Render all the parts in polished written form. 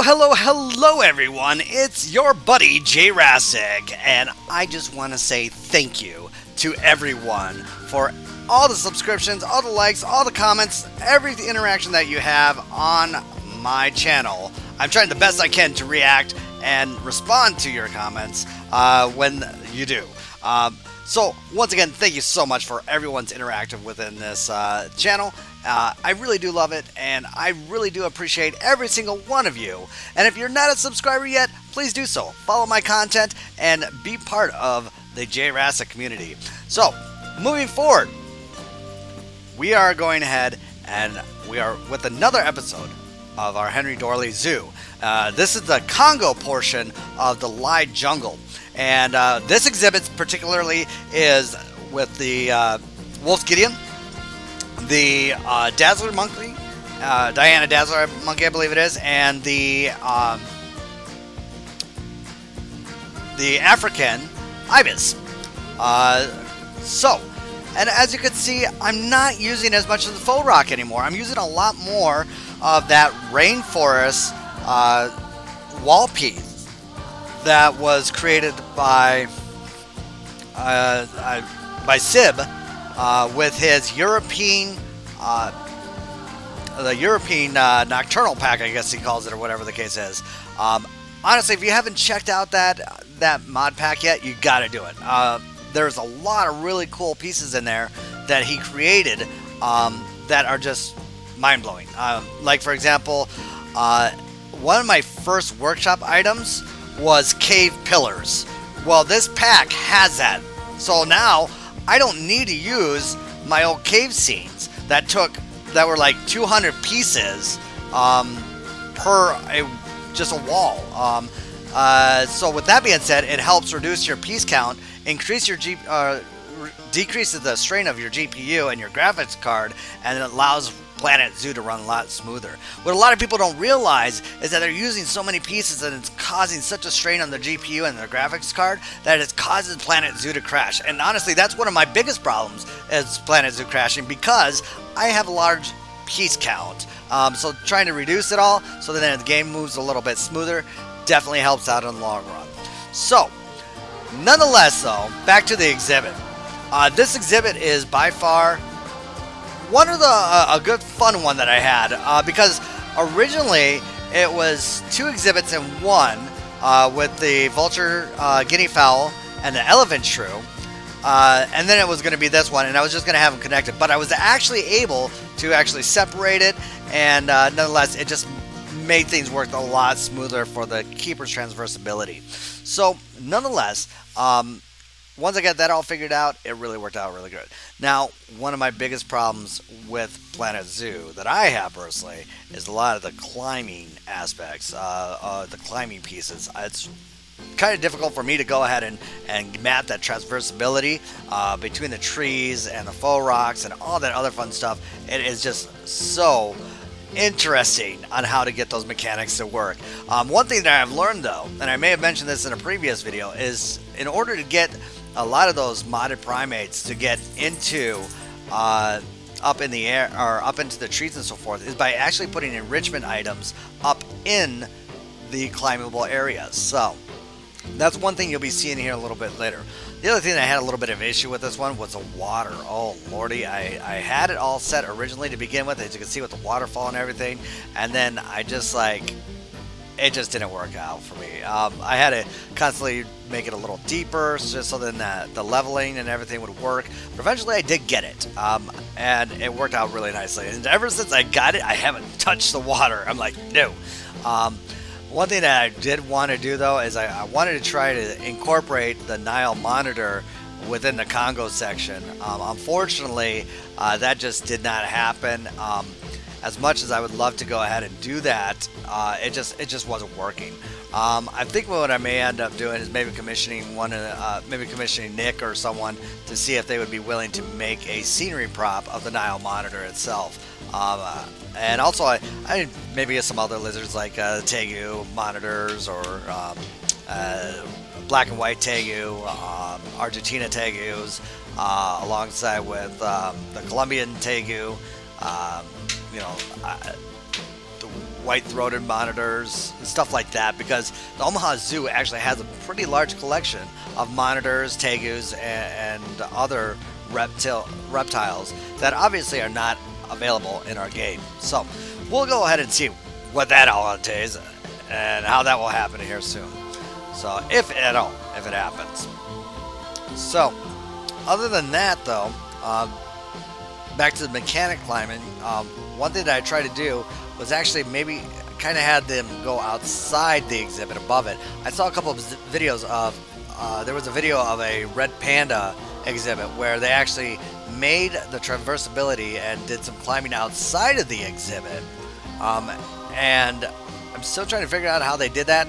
Hello everyone, it's your buddy Jayrassic, and I just want to say thank you to everyone for all the subscriptions, all the likes, all the comments, every interaction that you have on my channel. I'm trying the best I can to react and respond to your comments when you do. So once again, thank you so much for everyone's interactive within this channel. I really do love it, and I really do appreciate every single one of you. And if you're not a subscriber yet, please do so. Follow my content and be part of the Jayrassic community. So, moving forward, we are going ahead and we are with another episode of our Henry Doorly Zoo. This is the Congo portion of the Lied Jungle. And this exhibit particularly is with the wolf Guenon, the Dazzler monkey, Diana Dazzler monkey, I believe it is, and the African Ibis. And as you can see, I'm not using as much of the faux rock anymore. I'm using a lot more of that rainforest wall piece that was created by Sib with his European, the European Nocturnal Pack, I guess he calls it, or whatever the case is. Honestly, if you haven't checked out that mod pack yet, you gotta do it. There's a lot of really cool pieces in there that he created that are just mind-blowing. Like, for example, one of my first workshop items was cave pillars. Well, this pack has that. So now I don't need to use my old cave scenes that were like 200 pieces per just a wall. So with that being said, it helps reduce your piece count, decreases the strain of your GPU and your graphics card, and it allows Planetzoo to run a lot smoother. What a lot of people don't realize is that they're using so many pieces and it's causing such a strain on their GPU and their graphics card that it causes Planetzoo to crash. And honestly, that's one of my biggest problems is Planetzoo crashing, because I have a large piece count. So trying to reduce it all so that the game moves a little bit smoother definitely helps out in the long run. So, nonetheless though, back to the exhibit. This exhibit is by far one of a good fun one that I had, because originally it was two exhibits in one, with the vulture guinea fowl and the elephant shrew, and then it was going to be this one, and I was just going to have them connected, but I was actually able to actually separate it, and nonetheless it just made things work a lot smoother for the keeper's transversability. So nonetheless, once I got that all figured out, it really worked out really good. Now, one of my biggest problems with Planetzoo that I have personally is a lot of the climbing aspects, the climbing pieces. It's kind of difficult for me to go ahead and map that transversability between the trees and the faux rocks and all that other fun stuff. It is just so interesting on how to get those mechanics to work. One thing that I've learned though, and I may have mentioned this in a previous video, is in order to get a lot of those modded primates to get into up in the air or up into the trees and so forth, is by actually putting enrichment items up in the climbable areas. So that's one thing you'll be seeing here a little bit later. The other thing that I had a little bit of issue with this one was the water. Oh lordy, I had it all set originally to begin with, as you can see with the waterfall and everything, and then I just it just didn't work out for me. I had to constantly make it a little deeper just so then the leveling and everything would work. But eventually I did get it, and it worked out really nicely. And ever since I got it, I haven't touched the water. I'm like, no. One thing that I did want to do though is I wanted to try to incorporate the Nile monitor within the Congo section. Unfortunately, that just did not happen. As much as I would love to go ahead and do that, it just wasn't working. I think what I may end up doing is maybe commissioning Nick or someone to see if they would be willing to make a scenery prop of the Nile monitor itself. And also, I maybe get some other lizards like Tegu monitors or black and white Tegu, Argentina Tegus, alongside with the Colombian Tegu. white-throated monitors and stuff like that, because the Omaha Zoo actually has a pretty large collection of monitors, tegus, and other reptiles that obviously are not available in our game. So we'll go ahead and see what that all entails and how that will happen here soon. So if at all, if it happens. So other than that though, back to the mechanic climbing, one thing that I tried to do was actually maybe kind of had them go outside the exhibit above it. I saw a couple of videos of, there was a video of a red panda exhibit where they actually made the traversability and did some climbing outside of the exhibit. And I'm still trying to figure out how they did that.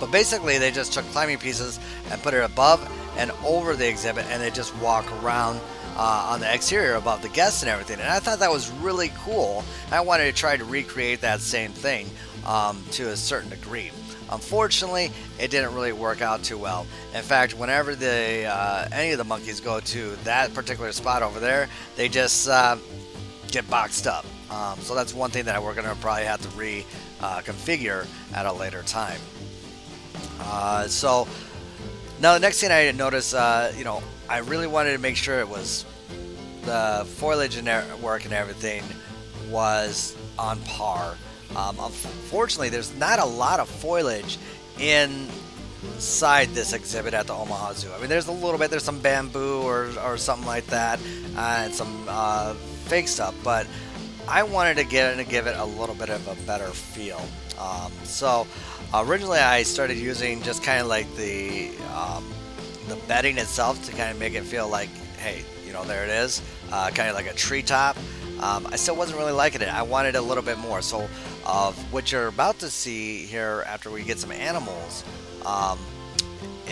But basically they just took climbing pieces and put it above and over the exhibit, and they just walk around on the exterior above the guests and everything. And I thought that was really cool. I wanted to try to recreate that same thing to a certain degree. Unfortunately, it didn't really work out too well. In fact, whenever any of the monkeys go to that particular spot over there, they just get boxed up. So that's one thing that we're going to probably have to reconfigure at a later time. So now the next thing I noticed, I really wanted to make sure it was the foliage and work and everything was on par. Unfortunately, there's not a lot of foliage inside this exhibit at the Omaha Zoo. I mean, there's a little bit, there's some bamboo or something like that, and some fake stuff, but I wanted to give it a little bit of a better feel. So originally I started using just kind of like the bedding itself to kind of make it feel like, hey, there it is, kind of like a treetop. I still wasn't really liking it. I wanted a little bit more. So what you're about to see here after we get some animals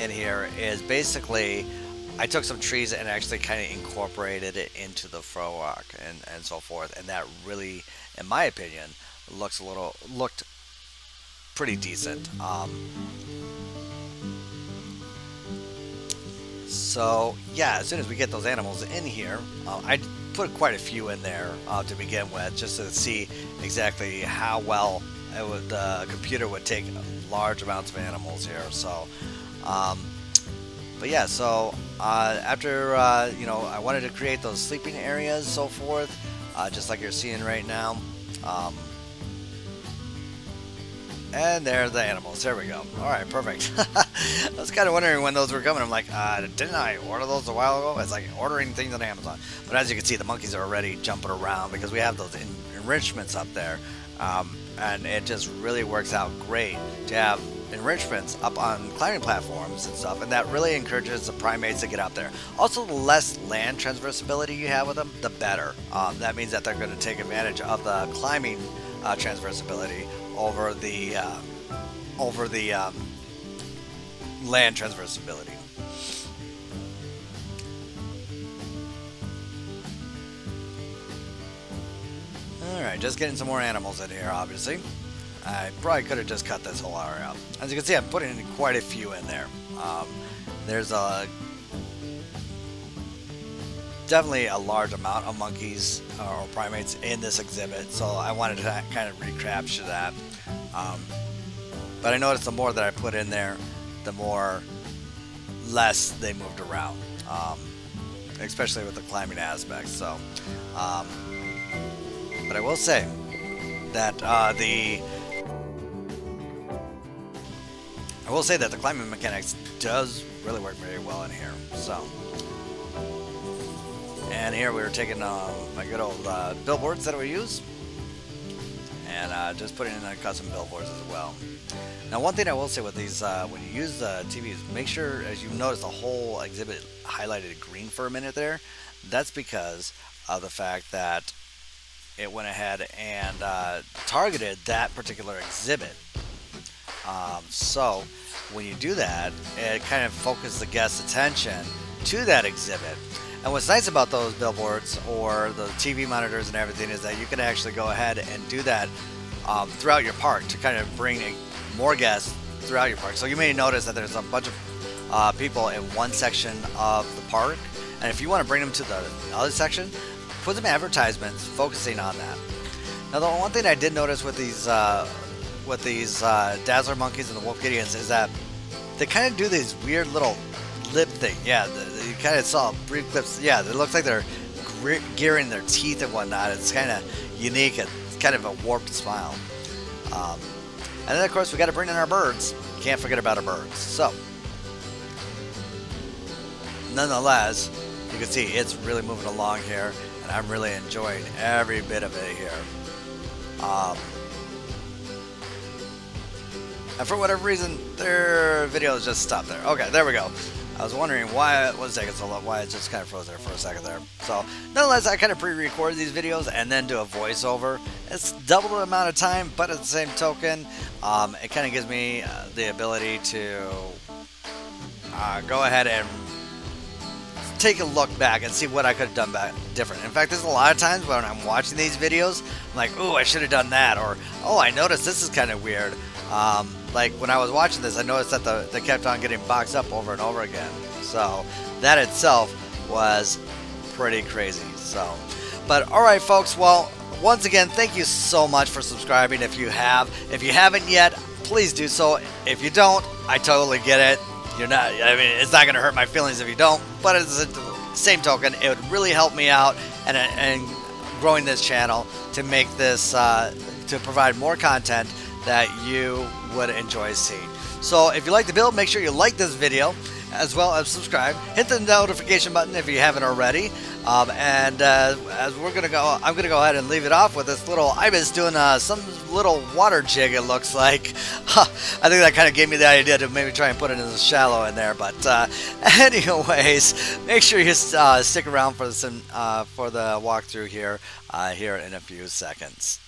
in here is basically I took some trees and actually kind of incorporated it into the faux rock and so forth, and that really, in my opinion, looked pretty decent. So yeah, as soon as we get those animals in here, I put quite a few in there to begin with, just to see exactly how well the computer would take large amounts of animals here. So, but yeah, so after I wanted to create those sleeping areas, so forth, just like you're seeing right now. And there are the animals. There we go. Alright, perfect. I was kind of wondering when those were coming. I'm like, didn't I order those a while ago? It's like ordering things on Amazon. But as you can see, the monkeys are already jumping around because we have those enrichments up there. And it just really works out great to have enrichments up on climbing platforms and stuff. And that really encourages the primates to get up there. Also, the less land transversability you have with them, the better. That means that they're going to take advantage of the climbing transversability over the land transversability. Alright, just getting some more animals in here, obviously. I probably could have just cut this whole area out. As you can see, I'm putting in quite a few in there. There's definitely a large amount of monkeys or primates in this exhibit, so I wanted to kind of recapture that. But I noticed the more that I put in there, the less they moved around, especially with the climbing aspects. So, but I will say that the climbing mechanics does really work very well in here. So. And here we were taking my good old billboards that we use and just putting in custom billboards as well. Now, one thing I will say with these, when you use the TVs, make sure, as you notice, the whole exhibit highlighted green for a minute there. That's because of the fact that it went ahead and targeted that particular exhibit. So when you do that, it kind of focuses the guest's attention to that exhibit. And what's nice about those billboards or the TV monitors and everything is that you can actually go ahead and do that throughout your park to kind of bring more guests throughout your park. So you may notice that there's a bunch of people in one section of the park, and if you want to bring them to the other section, put some advertisements focusing on that. Now, the one thing I did notice with these dazzler monkeys and the wolf Gideons is that they kind of do these weird little lip thing. Yeah, you kind of saw brief clips. Yeah, it looks like they're gearing their teeth and whatnot. It's kind of unique. It's kind of a warped smile. And then, of course, we got to bring in our birds. Can't forget about our birds. So, nonetheless, you can see it's really moving along here, and I'm really enjoying every bit of it here. And for whatever reason, their videos just stopped there. Okay, there we go. I was wondering why it was taking so long, why it just kind of froze there for a second there. So, nonetheless, I kind of pre-record these videos and then do a voiceover. It's double the amount of time, but at the same token, it kind of gives me the ability to go ahead and take a look back and see what I could have done different. In fact, there's a lot of times when I'm watching these videos, I'm like, "Ooh, I should have done that," or "Oh, I noticed this is kind of weird." Like when I was watching this, I noticed that they kept on getting boxed up over and over again. So that itself was pretty crazy. So, but all right, folks. Well, once again, thank you so much for subscribing. If you haven't yet, please do so. If you don't, I totally get it. You're not. I mean, it's not going to hurt my feelings if you don't. But at the same token, it would really help me out and growing this channel to make this to provide more content that you would enjoy seeing. So if you like the build, make sure you like this video as well as subscribe. Hit the notification button if you haven't already. As we're gonna go, I'm gonna go ahead and leave it off with this little Ibis doing some little water jig. It looks like. I think that kind of gave me the idea to maybe try and put it in the shallow in there. But anyways, make sure you stick around for the walkthrough here in a few seconds.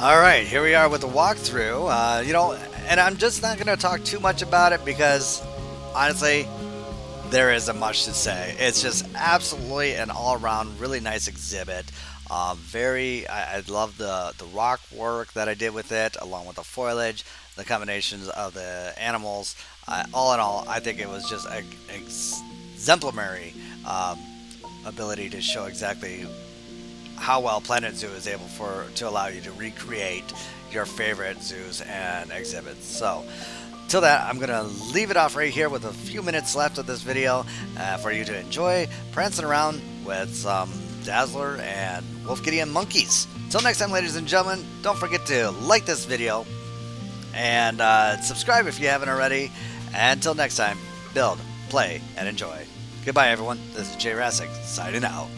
Alright, here we are with the walkthrough. And I'm just not going to talk too much about it because, honestly, there isn't much to say. It's just absolutely an all-around really nice exhibit. I love the rock work that I did with it, along with the foliage, the combinations of the animals. All in all, I think it was just an exemplary ability to show exactly how well Planetzoo is able to allow you to recreate your favorite zoos and exhibits. So, till that, I'm going to leave it off right here with a few minutes left of this video for you to enjoy prancing around with some Dazzler and Wolf Gideon monkeys. Till next time, ladies and gentlemen, don't forget to like this video and subscribe if you haven't already. And until next time, build, play, and enjoy. Goodbye, everyone. This is Jayrassic, signing out.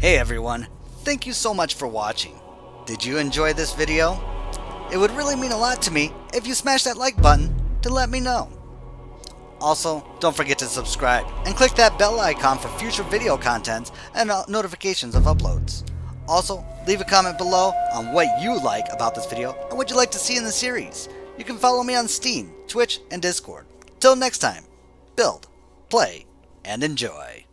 Hey everyone, thank you so much for watching. Did you enjoy this video? It would really mean a lot to me if you smash that like button to let me know. Also, don't forget to subscribe and click that bell icon for future video content and notifications of uploads. Also, leave a comment below on what you like about this video and what you'd like to see in the series. You can follow me on Steam, Twitch, and Discord. Till next time, build, play, and enjoy.